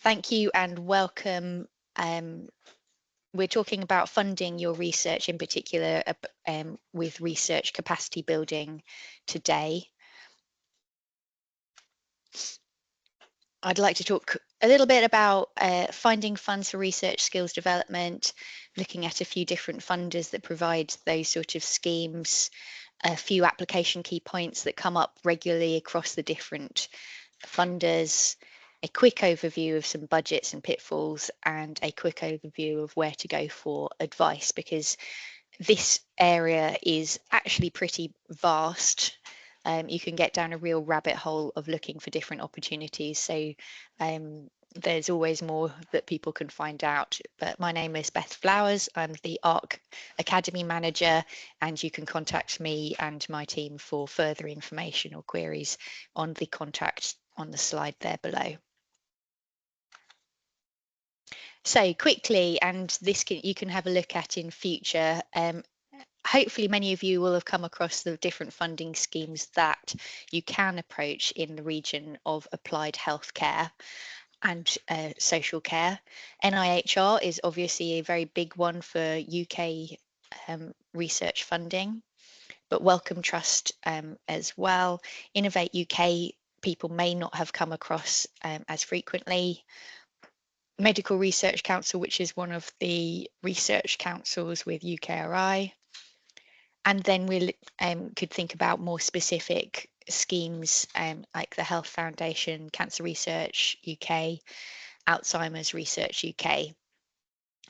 Thank you and welcome. We're talking about funding your research, in particular with research capacity building today. I'd like to talk a little bit about finding funds for research skills development, looking at a few different funders that provide those sort of schemes, a few application key points that come up regularly across the different funders, a quick overview of some budgets and pitfalls, and a quick overview of where to go for advice, because this area is actually pretty vast. You can get down a real rabbit hole of looking for different opportunities. So there's always more that people can find out. But my name is Beth Flowers. I'm the ARC Academy Manager, and you can contact me and my team for further information or queries on the contact on the slide there below. So quickly, and this you can have a look at in future. Hopefully many of you will have come across the different funding schemes that you can approach in the region of applied healthcare and social care. NIHR is obviously a very big one for UK research funding, but Wellcome Trust as well. Innovate UK, people may not have come across as frequently. Medical Research Council, which is one of the research councils with UKRI. And then we could think about more specific schemes like the Health Foundation, Cancer Research UK, Alzheimer's Research UK.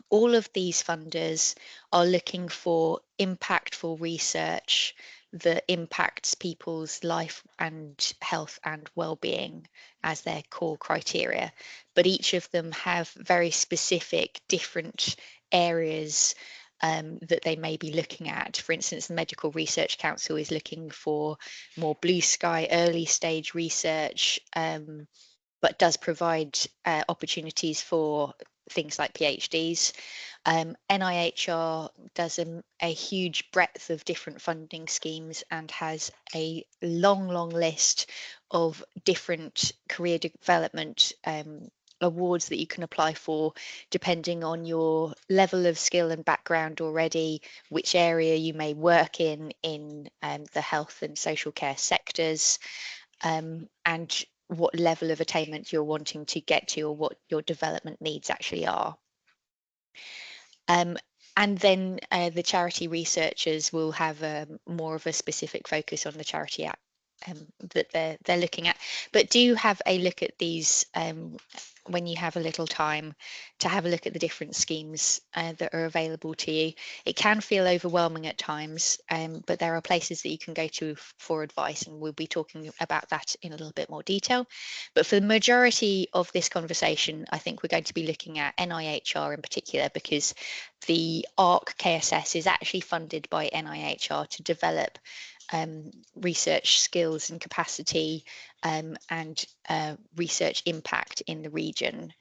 All of these funders are looking for impactful research that impacts people's life and health and well-being as their core criteria. But each of them have very specific different areas that they may be looking at. For instance, the Medical Research Council is looking for more blue sky early stage research, but does provide opportunities for things like PhDs. NIHR does a huge breadth of different funding schemes and has a long list of different career development awards that you can apply for, depending on your level of skill and background already, which area you may work in the health and social care sectors, and what level of attainment you're wanting to get to, or what your development needs actually are. And then the charity researchers will have more of a specific focus on the charity that they're looking at. But do have a look at these when you have a little time, to have a look at the different schemes that are available to you. It can feel overwhelming at times, but there are places that you can go to for advice, and we'll be talking about that in a little bit more detail. But for the majority of this conversation, I think we're going to be looking at NIHR in particular, because the ARC KSS is actually funded by NIHR to develop research skills and capacity and research impact in the region.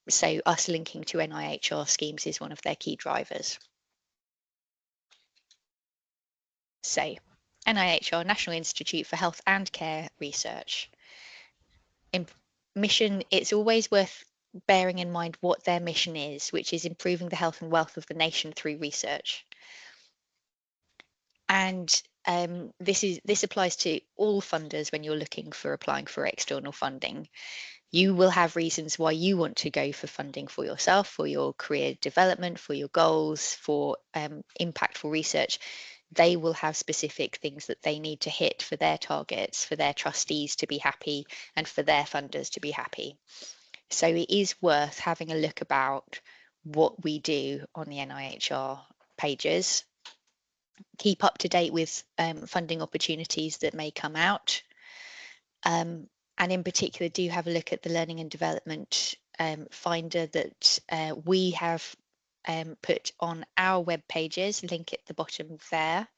So us linking to NIHR schemes is one of their key drivers. So NIHR, National Institute for Health and Care Research. Mission, it's always worth bearing in mind what their mission is, which is improving the health and wealth of the nation through research. And this applies to all funders when you're looking for applying for external funding. You will have reasons why you want to go for funding for yourself, for your career development, for your goals, for impactful research. They will have specific things that they need to hit for their targets, for their trustees to be happy, and for their funders to be happy. So it is worth having a look about what we do on the NIHR pages. Keep up to date with funding opportunities that may come out. And in particular, do have a look at the learning and development finder that we have put on our web pages, link at the bottom there.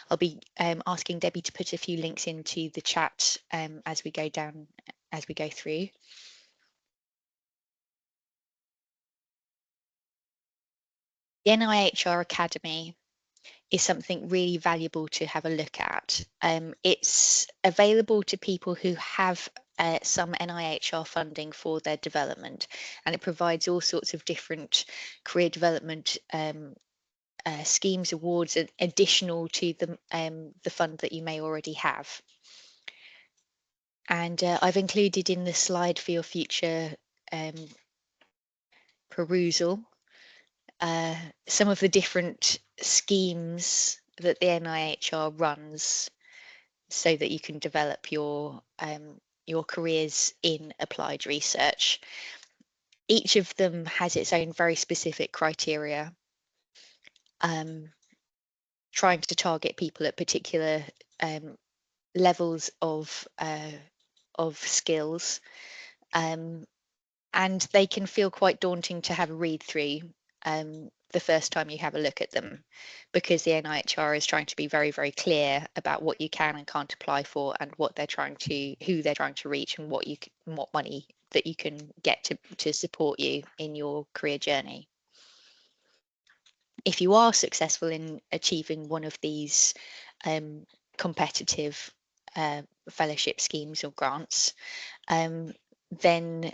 I'll be asking Debbie to put a few links into the chat as we go through. The NIHR Academy is something really valuable to have a look at. It's available to people who have some NIHR funding for their development, and it provides all sorts of different career development schemes, awards, additional to the fund that you may already have. And I've included in the slide for your future perusal some of the different schemes that the NIHR runs, so that you can develop your careers in applied research. Each of them has its own very specific criteria, trying to target people at particular levels of skills, and they can feel quite daunting to have a read through the first time you have a look at them, because the NIHR is trying to be very, very clear about what you can and can't apply for, and what they're trying to, who they're trying to reach, and what money that you can get to support you in your career journey. If you are successful in achieving one of these competitive fellowship schemes or grants, then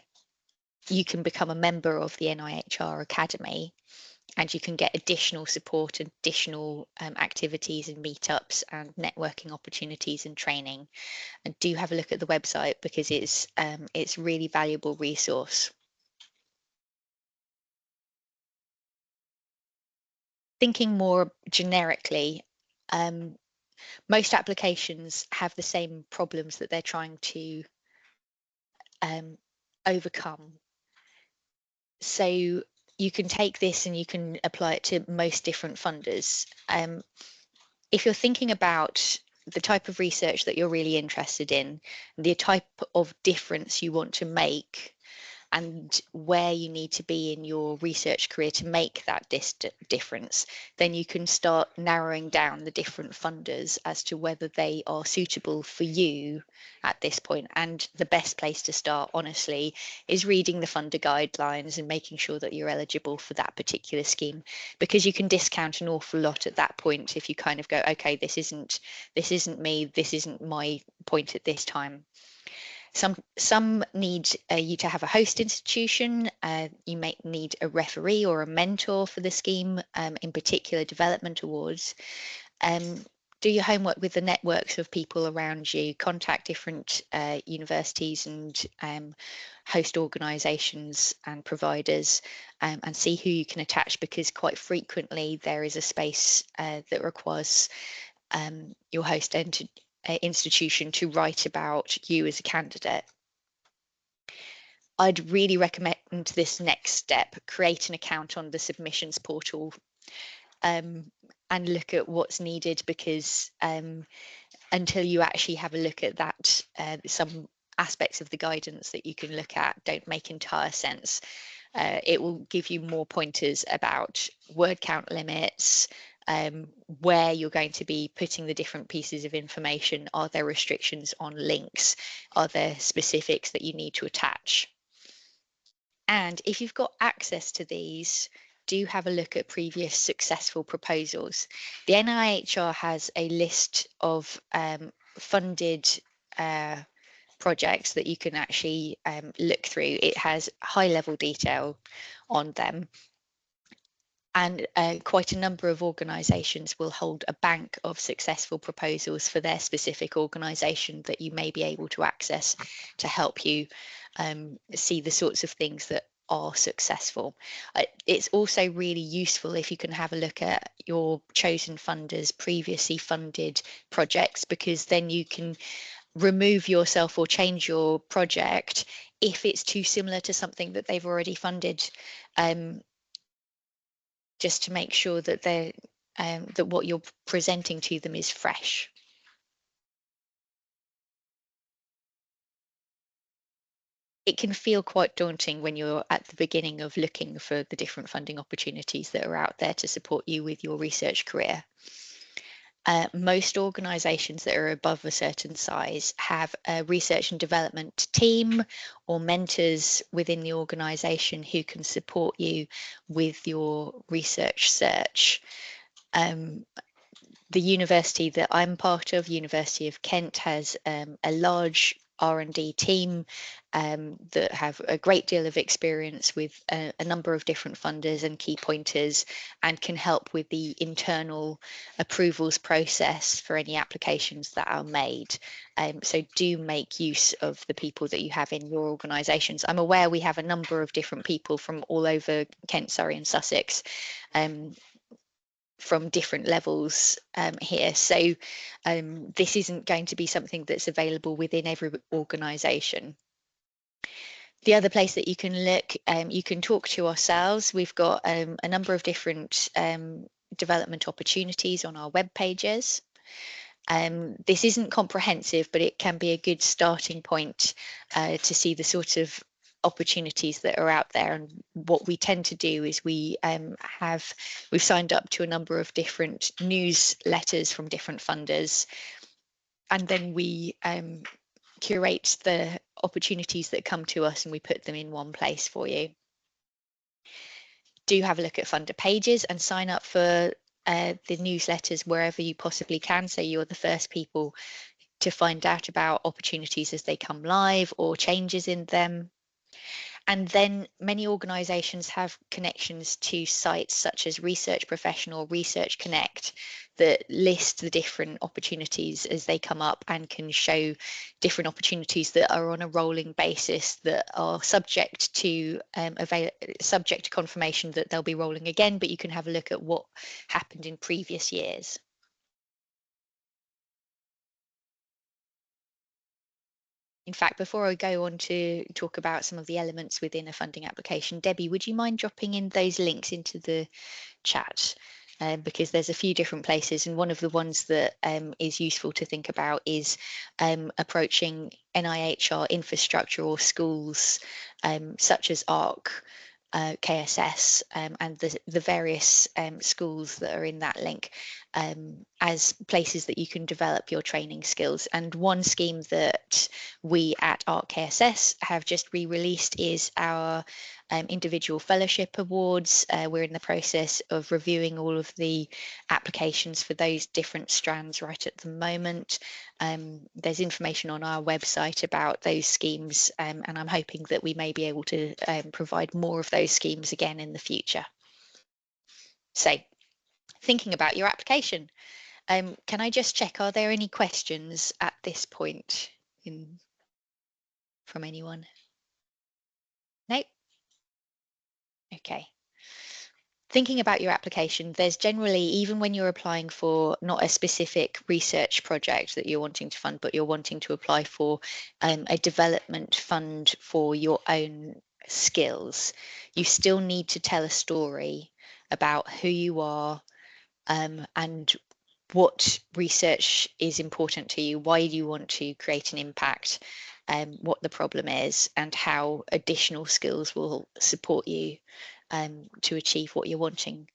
you can become a member of the NIHR Academy, and you can get additional support, additional activities and meetups and networking opportunities and training. And do have a look at the website, because it's a really valuable resource. Thinking more generically, most applications have the same problems that they're trying to overcome. So you can take this and you can apply it to most different funders. If you're thinking about the type of research that you're really interested in, the type of difference you want to make, and where you need to be in your research career to make that difference, then you can start narrowing down the different funders as to whether they are suitable for you at this point. And the best place to start, honestly, is reading the funder guidelines and making sure that you're eligible for that particular scheme, because you can discount an awful lot at that point if you kind of go, okay, this isn't me, this isn't my point at this time. Some need you to have a host institution. You may need a referee or a mentor for the scheme, in particular development awards. Do your homework with the networks of people around you. Contact different universities and host organisations and providers, and see who you can attach, because quite frequently there is a space that requires your host institution to write about you as a candidate. I'd really recommend this next step: create an account on the submissions portal, and look at what's needed, because until you actually have a look at that, some aspects of the guidance that you can look at don't make entire sense. It will give you more pointers about word count limits, where you're going to be putting the different pieces of information. Are there restrictions on links? Are there specifics that you need to attach? And if you've got access to these, do have a look at previous successful proposals. The NIHR has a list of funded projects that you can actually look through. It has high level detail on them. And quite a number of organisations will hold a bank of successful proposals for their specific organisation that you may be able to access to help you see the sorts of things that are successful. It's also really useful if you can have a look at your chosen funders' previously funded projects, because then you can remove yourself or change your project if it's too similar to something that they've already funded, just to make sure that that what you're presenting to them is fresh. It can feel quite daunting when you're at the beginning of looking for the different funding opportunities that are out there to support you with your research career. Most organisations that are above a certain size have a research and development team or mentors within the organisation who can support you with your research search. The university that I'm part of, University of Kent, has a large R&D team that have a great deal of experience with a number of different funders and key pointers, and can help with the internal approvals process for any applications that are made. So do make use of the people that you have in your organisations. I'm aware we have a number of different people from all over Kent, Surrey and Sussex, from different levels here. So this isn't going to be something that's available within every organisation. The other place that you can look, you can talk to ourselves. We've got a number of different development opportunities on our web pages. This isn't comprehensive, but it can be a good starting point to see the sort of opportunities that are out there. And what we tend to do is we've signed up to a number of different newsletters from different funders, and then we curate the opportunities that come to us and we put them in one place for you. Do have a look at funder pages and sign up for the newsletters wherever you possibly can, so you're the first people to find out about opportunities as they come live or changes in them. And then many organisations have connections to sites such as Research Professional, Research Connect, that list the different opportunities as they come up and can show different opportunities that are on a rolling basis, that are subject to confirmation that they'll be rolling again, but you can have a look at what happened in previous years. In fact, before I go on to talk about some of the elements within a funding application, Debbie, would you mind dropping in those links into the chat? Because there's a few different places, and one of the ones that is useful to think about is approaching NIHR infrastructure or schools such as ARC KSS and the various schools that are in that link as places that you can develop your training skills. And one scheme that we at ARC KSS have just re-released is our individual fellowship awards. We're in the process of reviewing all of the applications for those different strands right at the moment. There's information on our website about those schemes, and I'm hoping that we may be able to provide more of those schemes again in the future. So, thinking about your application, can I just check, are there any questions at this point from anyone? No? Okay. Thinking about your application, there's generally, even when you're applying for not a specific research project that you're wanting to fund, but you're wanting to apply for a development fund for your own skills, you still need to tell a story about who you are and what research is important to you, why do you want to create an impact, what the problem is, and how additional skills will support you to achieve what you're wanting.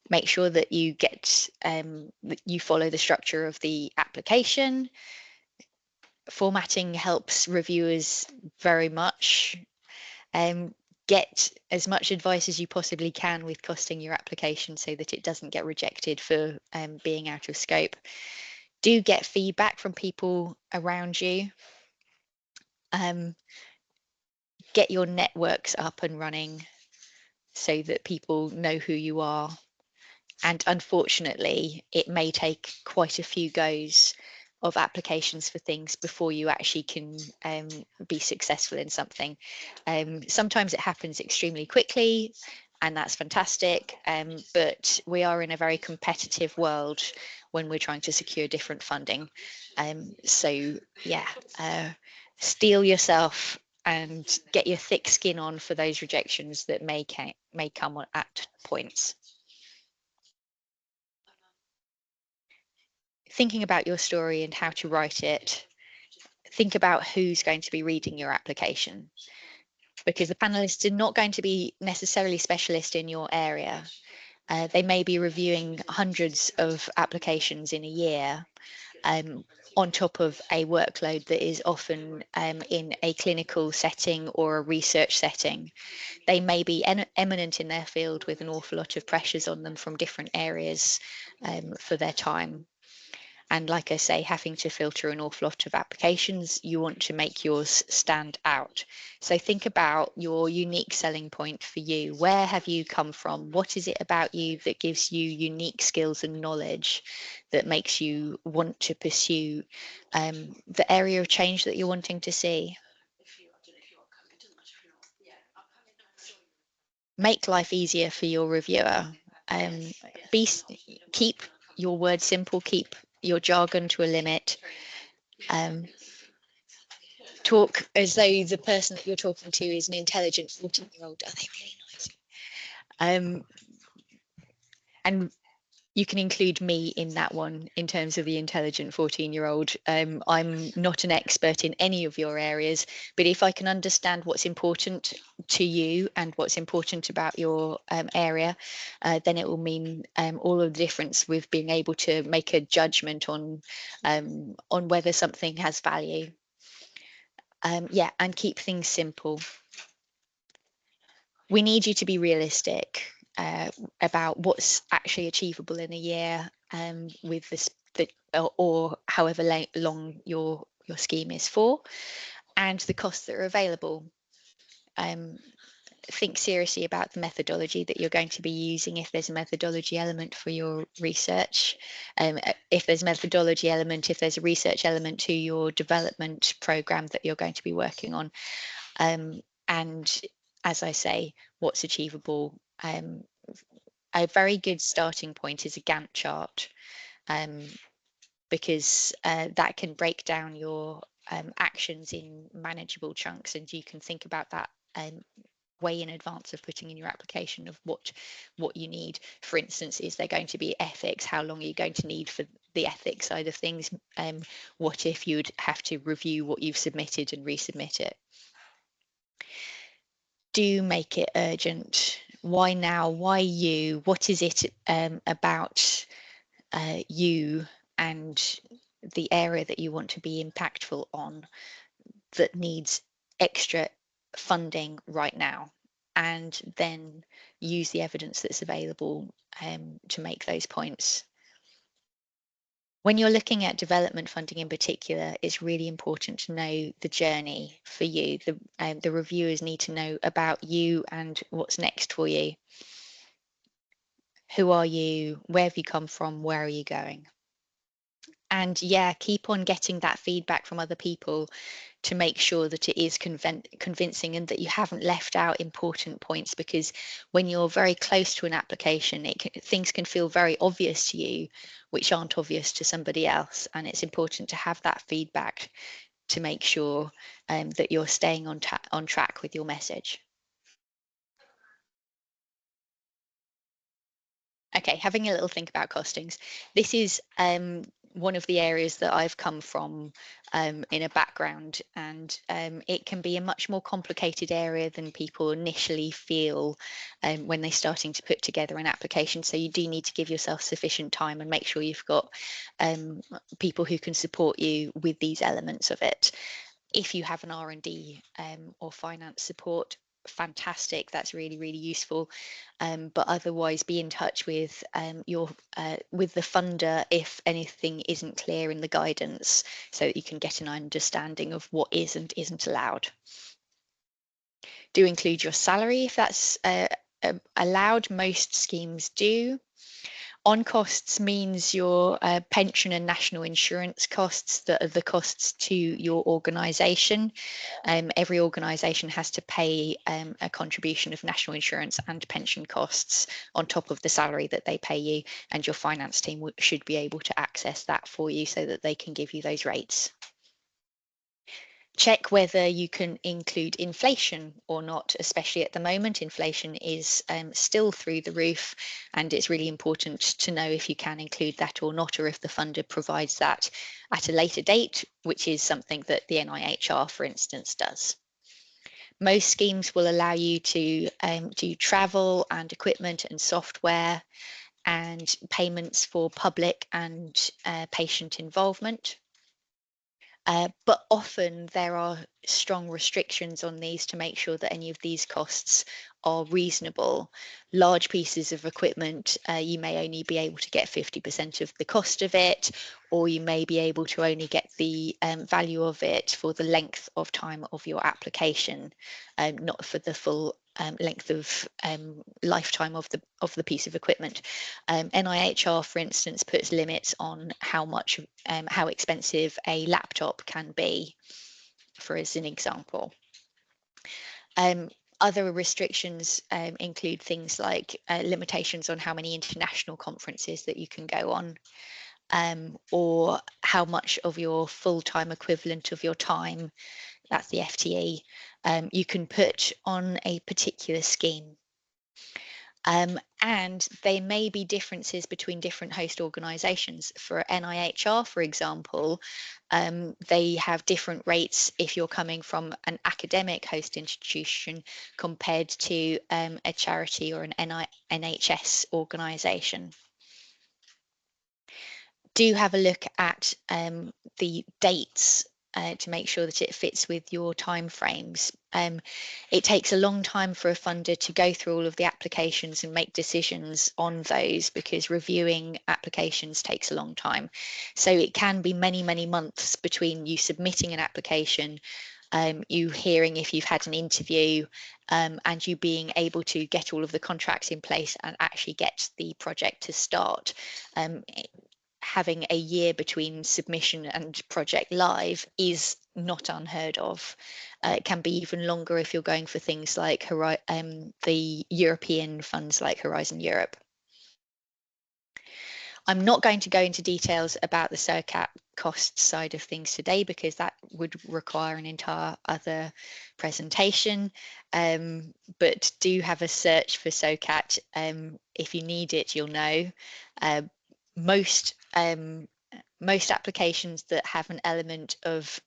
Make sure that you you follow the structure of the application. Formatting helps reviewers very much. Get as much advice as you possibly can with costing your application so that it doesn't get rejected for being out of scope. Do get feedback from people around you. Get your networks up and running so that people know who you are. And unfortunately, it may take quite a few goes of applications for things before you actually can be successful in something. Sometimes it happens extremely quickly, and that's fantastic, but we are in a very competitive world when we're trying to secure different funding. So yeah, steel yourself and get your thick skin on for those rejections that may come at points. Thinking about your story and how to write it, think about who's going to be reading your application, because the panelists are not going to be necessarily specialists in your area. They may be reviewing hundreds of applications in a year, on top of a workload that is often in a clinical setting or a research setting. They may be eminent in their field with an awful lot of pressures on them from different areas for their time. And like I say, having to filter an awful lot of applications, you want to make yours stand out. So think about your unique selling point for you. Where have you come from? What is it about you that gives you unique skills and knowledge that makes you want to pursue the area of change that you're wanting to see? Make life easier for your reviewer. Um, be keep your words simple, keep your jargon to a limit. Talk as though the person that you're talking to is an intelligent 14-year-old. Are they really nice? And you can include me in that one in terms of the intelligent 14-year-old. I'm not an expert in any of your areas, but if I can understand what's important to you and what's important about your area, then it will mean all of the difference with being able to make a judgment on whether something has value. Yeah, and keep things simple. We need you to be realistic about what's actually achievable in a year with this, or however long your scheme is for, and the costs that are available. Think seriously about the methodology that you're going to be using, if there's a methodology element for your research, if there's a methodology element, if there's a research element to your development program that you're going to be working on. And as I say, what's achievable. A very good starting point is a Gantt chart, because that can break down your actions in manageable chunks, and you can think about that way in advance of putting in your application of what you need. For instance, is there going to be ethics? How long are you going to need for the ethics side of things? What if you'd have to review what you've submitted and resubmit it? Do make it urgent. Why now? Why you? What is it about you and the area that you want to be impactful on that needs extra funding right now? And then use the evidence that's available to make those points. When you're looking at development funding in particular, it's really important to know the journey for you. The reviewers need to know about you and what's next for you. Who are you? Where have you come from? Where are you going? And yeah, keep on getting that feedback from other people to make sure that it is convincing and that you haven't left out important points, because when you're very close to an application, things can feel very obvious to you which aren't obvious to somebody else, and it's important to have that feedback to make sure that you're staying on track with your message. Okay, having a little think about costings. This is one of the areas that I've come from in a background, and it can be a much more complicated area than people initially feel when they're starting to put together an application. So you do need to give yourself sufficient time and make sure you've got people who can support you with these elements of it. If you have an R&D or finance support, fantastic, that's really, really useful. But otherwise, be in touch with with the funder if anything isn't clear in the guidance, so that you can get an understanding of what is and isn't allowed. Do include your salary if that's allowed. Most schemes do. On costs means your pension and national insurance costs, that are the costs to your organisation. Every organisation has to pay a contribution of national insurance and pension costs on top of the salary that they pay you, and your finance team should be able to access that for you so that they can give you those rates. Check whether you can include inflation or not, especially at the moment. Inflation is still through the roof, and it's really important to know if you can include that or not, or if the funder provides that at a later date, which is something that the NIHR, for instance, does. Most schemes will allow you to do travel and equipment and software and payments for public and patient involvement. But often there are strong restrictions on these to make sure that any of these costs are reasonable. Large pieces of equipment, you may only be able to get 50% of the cost of it, or you may be able to only get the value of it for the length of time of your application, not for the full length of lifetime of the piece of equipment. NIHR, for instance, puts limits on how expensive a laptop can be, for as an example. Other restrictions include things like limitations on how many international conferences that you can go on, or how much of your full-time equivalent of your time, that's the FTE, you can put on a particular scheme. And there may be differences between different host organisations. For NIHR, for example, they have different rates if you're coming from an academic host institution compared to a charity or an NHS organisation. Do have a look at the dates to make sure that it fits with your timeframes. It takes a long time for a funder to go through all of the applications and make decisions on those, because reviewing applications takes a long time. So it can be many, many months between you submitting an application, you hearing if you've had an interview, and you being able to get all of the contracts in place and actually get the project to start. Having a year between submission and project live is not unheard of. It can be even longer if you're going for things like the European funds like Horizon Europe. I'm not going to go into details about the SOCAT cost side of things today, because that would require an entire other presentation, but do have a search for SOCAT. If you need it, you'll know. Most applications that have an element of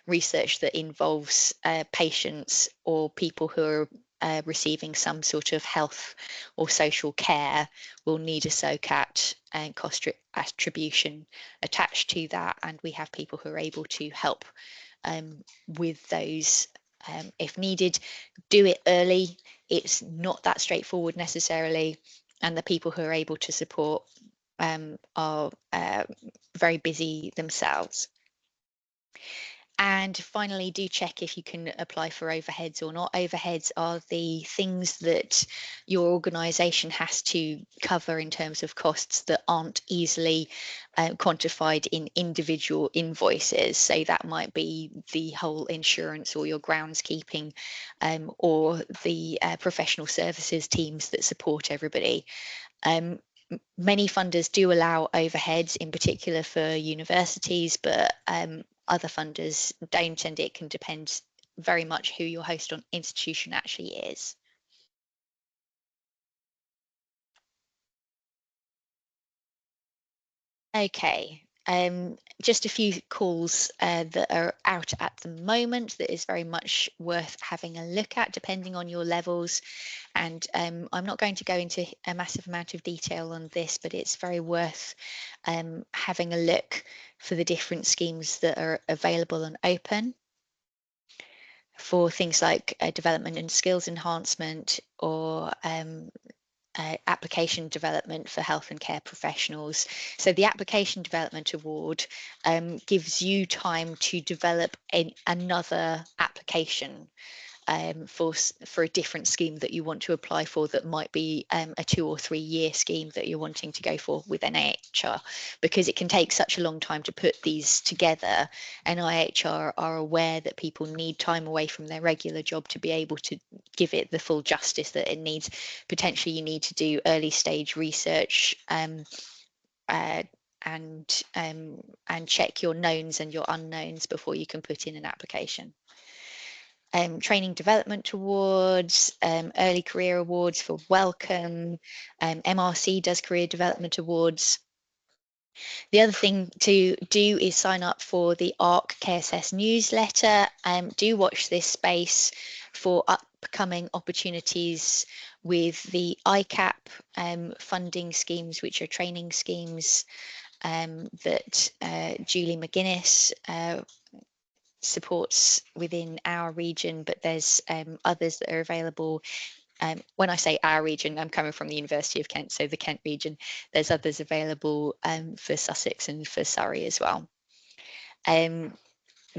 research that involves patients or people who are receiving some sort of health or social care will need a SOCAT and cost attribution attached to that, and we have people who are able to help with those if needed. Do it early. It's not that straightforward necessarily, and the people who are able to support are very busy themselves. And finally, do check if you can apply for overheads or not. Overheads are the things that your organisation has to cover in terms of costs that aren't easily quantified in individual invoices. So that might be the whole insurance or your groundskeeping, or the professional services teams that support everybody. Many funders do allow overheads, in particular for universities, but other funders don't, and it can depend very much who your host on institution actually is. Okay, just a few calls that are out at the moment that is very much worth having a look at, depending on your levels. And I'm not going to go into a massive amount of detail on this, but it's very worth having a look for the different schemes that are available and open for things like development and skills enhancement, or application development for health and care professionals. So the application development award gives you time to develop another application for a different scheme that you want to apply for, that might be a 2 or 3 year scheme that you're wanting to go for with NIHR, because it can take such a long time to put these together. NIHR are aware that people need time away from their regular job to be able to give it the full justice that it needs. Potentially you need to do early stage research and check your knowns and your unknowns before you can put in an application. Training development awards, early career awards for welcome, MRC does career development awards. The other thing to do is sign up for the ARC KSS newsletter. Do watch this space for upcoming opportunities with the ICAP funding schemes, which are training schemes, that Julie McGuinness supports within our region, but there's others that are available. When I say our region, I'm coming from the University of Kent, so the Kent region. There's others available for Sussex and for Surrey as well.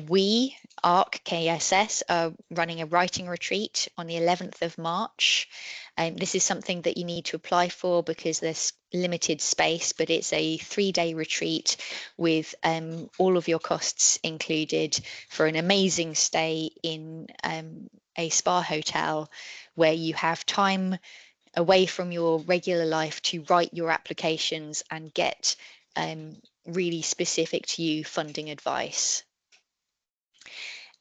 We, ARC KSS, are running a writing retreat on the 11th of March. This is something that you need to apply for because there's limited space, but it's a 3-day retreat with all of your costs included for an amazing stay in a spa hotel where you have time away from your regular life to write your applications and get really specific to you funding advice.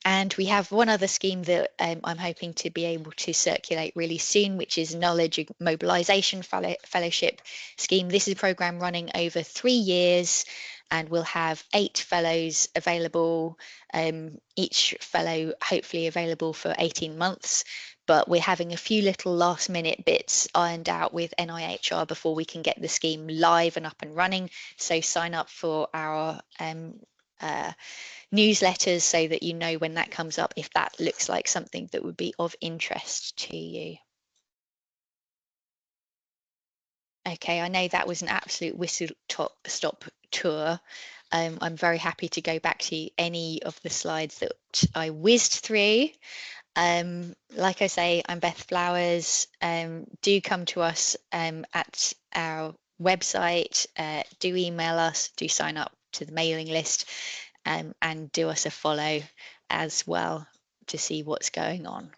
And we have one other scheme that I'm hoping to be able to circulate really soon, which is Knowledge Mobilisation Fellowship Scheme. This is a programme running over 3 years, and we'll have 8 fellows available, each fellow hopefully available for 18 months. But we're having a few little last minute bits ironed out with NIHR before we can get the scheme live and up and running. So sign up for our newsletters so that you know when that comes up, if that looks like something that would be of interest to you. Okay, I know that was an absolute whistle-stop tour. I'm very happy to go back to any of the slides that I whizzed through. Like I say, I'm Beth Flowers. Do come to us at our website, do email us, do sign up to the mailing list, and do us a follow as well to see what's going on.